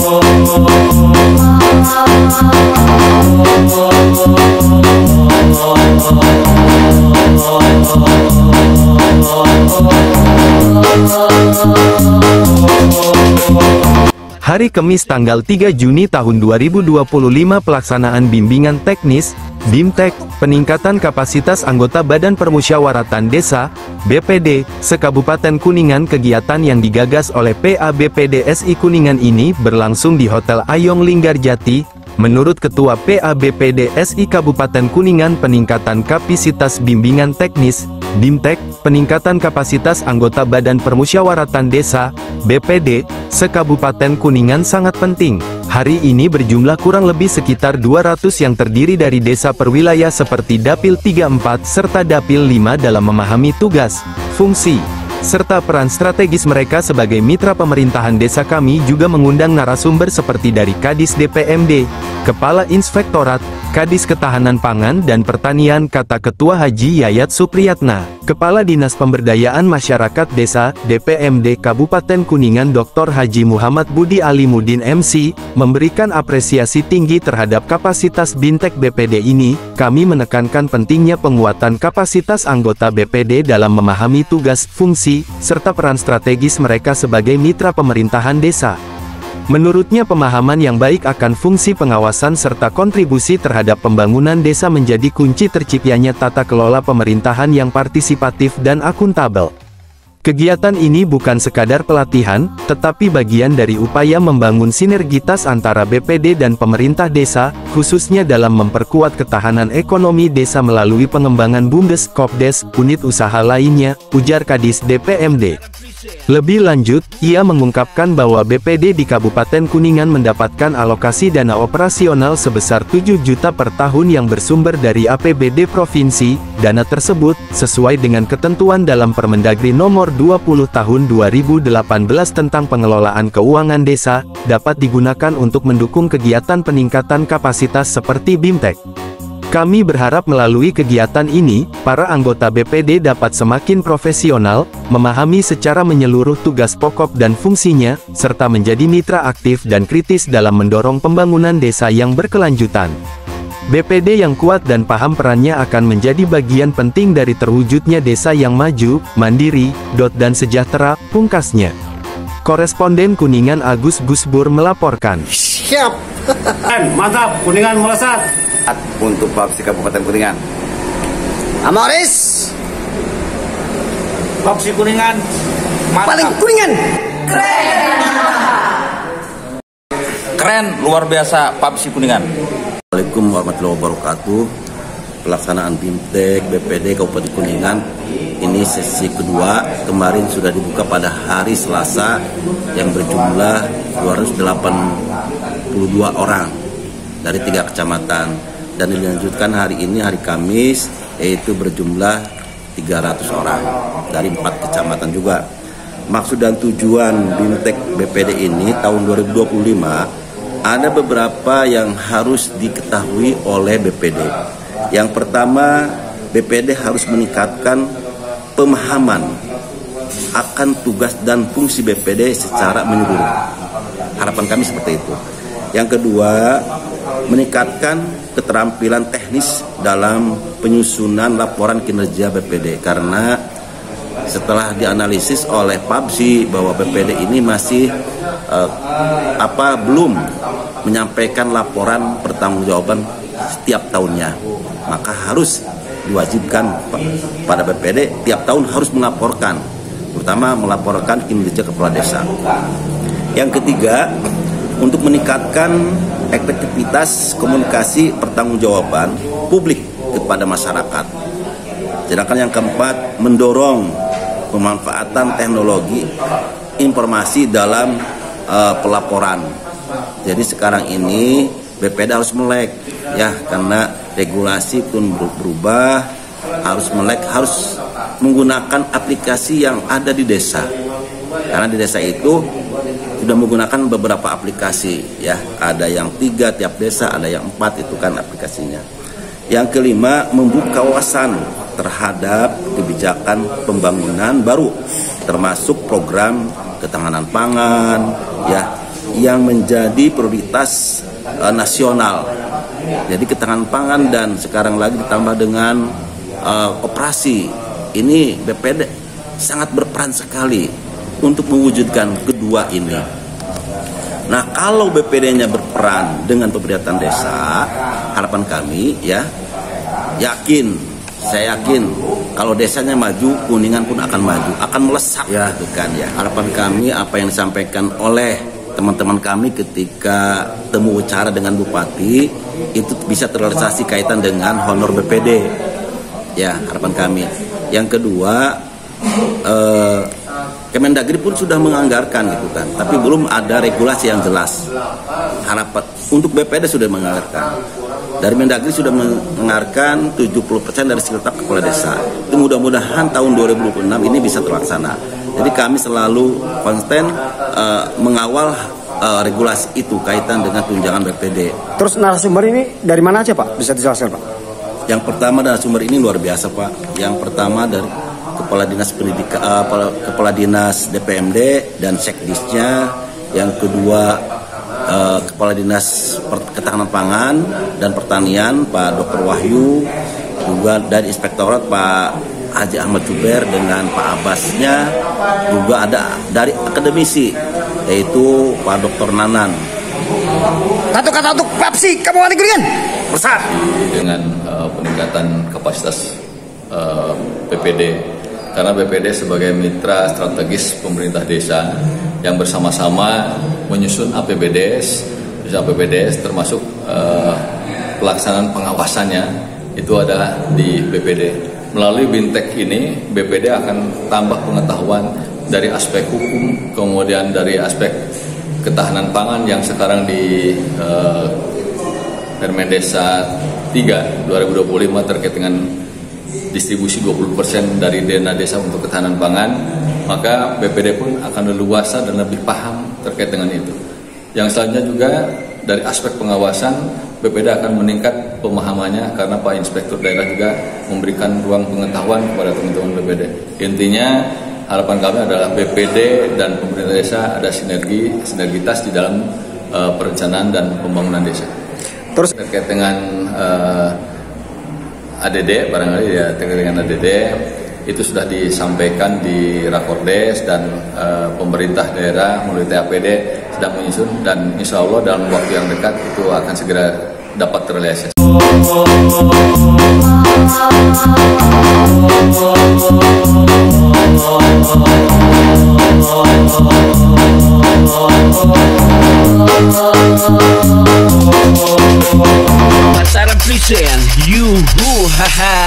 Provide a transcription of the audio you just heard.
Hari Kamis tanggal 3 Juni tahun 2025 pelaksanaan bimbingan teknis, BIMTEK, peningkatan kapasitas anggota Badan Permusyawaratan Desa, BPD, se-Kabupaten Kuningan. Kegiatan yang digagas oleh PA BPDSI Kuningan ini berlangsung di Hotel Ayong Linggarjati. Menurut Ketua PA BPDSI Kabupaten Kuningan, peningkatan kapasitas bimbingan teknis, BIMTEK, peningkatan kapasitas anggota Badan Permusyawaratan Desa, BPD, se-Kabupaten Kuningan sangat penting. Hari ini berjumlah kurang lebih sekitar 200 yang terdiri dari desa perwilayah seperti Dapil 34 serta Dapil 5 dalam memahami tugas, fungsi, serta peran strategis mereka sebagai mitra pemerintahan desa. Kami juga mengundang narasumber seperti dari Kadis DPMD, Kepala Inspektorat, Kadis Ketahanan Pangan dan Pertanian, kata Ketua Haji Yayat Supriyatna. Kepala Dinas Pemberdayaan Masyarakat Desa, DPMD Kabupaten Kuningan Dr. Haji Muhammad Budi Alimuddin MC, memberikan apresiasi tinggi terhadap kapasitas BIMTEK BPD ini. Kami menekankan pentingnya penguatan kapasitas anggota BPD dalam memahami tugas, fungsi, serta peran strategis mereka sebagai mitra pemerintahan desa. Menurutnya pemahaman yang baik akan fungsi pengawasan serta kontribusi terhadap pembangunan desa menjadi kunci terciptanya tata kelola pemerintahan yang partisipatif dan akuntabel. Kegiatan ini bukan sekadar pelatihan, tetapi bagian dari upaya membangun sinergitas antara BPD dan pemerintah desa, khususnya dalam memperkuat ketahanan ekonomi desa melalui pengembangan BUMDes, Kopdes, unit usaha lainnya, ujar Kadis DPMD. Lebih lanjut, ia mengungkapkan bahwa BPD di Kabupaten Kuningan mendapatkan alokasi dana operasional sebesar 7 juta per tahun yang bersumber dari APBD Provinsi. Dana tersebut, sesuai dengan ketentuan dalam Permendagri Nomor 20 Tahun 2018 tentang pengelolaan keuangan desa, dapat digunakan untuk mendukung kegiatan peningkatan kapasitas seperti BIMTEK. Kami berharap melalui kegiatan ini, para anggota BPD dapat semakin profesional, memahami secara menyeluruh tugas pokok dan fungsinya, serta menjadi mitra aktif dan kritis dalam mendorong pembangunan desa yang berkelanjutan. BPD yang kuat dan paham perannya akan menjadi bagian penting dari terwujudnya desa yang maju, mandiri, dan sejahtera, pungkasnya. Koresponden Kuningan Agus Gusbur melaporkan. Siap! Mantap, Kuningan melesat! Untuk Papsi Kabupaten Kuningan. Amoris. Papsi Kuningan. Mantap. Paling Kuningan. Keren, luar biasa Papsi Kuningan. Assalamualaikum warahmatullahi wabarakatuh. Pelaksanaan BIMTEK BPD Kabupaten Kuningan ini sesi kedua. Kemarin sudah dibuka pada hari Selasa yang berjumlah 282 orang dari 3 kecamatan, dan dilanjutkan hari ini hari Kamis yaitu berjumlah 300 orang dari 4 kecamatan juga. Maksud dan tujuan BIMTEK BPD ini tahun 2025 ada beberapa yang harus diketahui oleh BPD. Yang pertama, BPD harus meningkatkan pemahaman akan tugas dan fungsi BPD secara menyeluruh. Harapan kami seperti itu. Yang kedua, meningkatkan keterampilan teknis dalam penyusunan laporan kinerja BPD, karena setelah dianalisis oleh PABSI bahwa BPD ini masih belum menyampaikan laporan pertanggungjawaban setiap tahunnya, maka harus diwajibkan pada BPD tiap tahun harus melaporkan, terutama melaporkan kinerja kepala desa. Yang ketiga, untuk meningkatkan efektivitas komunikasi pertanggungjawaban publik kepada masyarakat. Sedangkan yang keempat, mendorong pemanfaatan teknologi informasi dalam pelaporan. Jadi sekarang ini BPD harus melek, ya, karena regulasi pun berubah, harus melek, harus menggunakan aplikasi yang ada di desa. Karena di desa itu sudah menggunakan beberapa aplikasi, ya, ada yang 3 tiap desa, ada yang 4 itu kan aplikasinya. Yang kelima, membuka wawasan terhadap kebijakan pembangunan baru, termasuk program ketahanan pangan, ya, yang menjadi prioritas nasional. Jadi ketahanan pangan dan sekarang lagi ditambah dengan koperasi. Ini BPD sangat berperan sekali untuk mewujudkan kedua ini. Nah, kalau BPD-nya berperan dengan pemberdayaan desa, harapan kami ya, saya yakin kalau desanya maju, Kuningan pun akan maju, akan melesat ya, gitu kan ya. Harapan kami apa yang disampaikan oleh teman-teman kami ketika temu bicara dengan Bupati itu bisa terrealisasi kaitan dengan honor BPD. Ya, harapan kami. Yang kedua, Kemendagri pun sudah menganggarkan gitu kan, tapi belum ada regulasi yang jelas. Harapan untuk BPD sudah menganggarkan. Dari Mendagri sudah menganggarkan 70% dari skill tetap kepala desa. Itu mudah-mudahan tahun 2026 ini bisa terlaksana. Jadi kami selalu konsisten mengawal regulasi itu kaitan dengan tunjangan BPD. Terus narasumber ini dari mana aja Pak? Bisa dijelaskan Pak? Yang pertama narasumber ini luar biasa Pak. Yang pertama dari Kepala Dinas Pendidikan, Kepala Dinas DPMD dan Sekdisnya. Yang kedua Kepala Dinas Ketahanan Pangan dan Pertanian Pak Dr. Wahyu, juga dari Inspektorat Pak Haji Ahmad Juber dengan Pak Abbasnya, juga ada dari akademisi yaitu Pak Dr. Nanan. Satu kata untuk Papsi, kamu ada Kuningan. Bersat. Dengan peningkatan kapasitas BPD, karena BPD sebagai mitra strategis pemerintah desa yang bersama-sama menyusun APBDes, termasuk pelaksanaan pengawasannya itu adalah di BPD. Melalui BIMTEK ini, BPD akan tambah pengetahuan dari aspek hukum, kemudian dari aspek ketahanan pangan yang sekarang di Permen Desa 3 2025 terkait dengan distribusi 20% dari dana desa untuk ketahanan pangan, maka BPD pun akan leluasa dan lebih paham terkait dengan itu. Yang selanjutnya juga dari aspek pengawasan, BPD akan meningkat pemahamannya karena Pak Inspektur Daerah juga memberikan ruang pengetahuan kepada teman-teman BPD. Intinya harapan kami adalah BPD dan pemerintah desa ada sinergitas di dalam perencanaan dan pembangunan desa. Terus terkait dengan ADD, barangkali ya terkait dengan ADD itu sudah disampaikan di Rakordes dan pemerintah daerah melalui TAPD sedang menyusun dan insya Allah dalam waktu yang dekat itu akan segera dapat terrealisasi. Pasaran present, haha.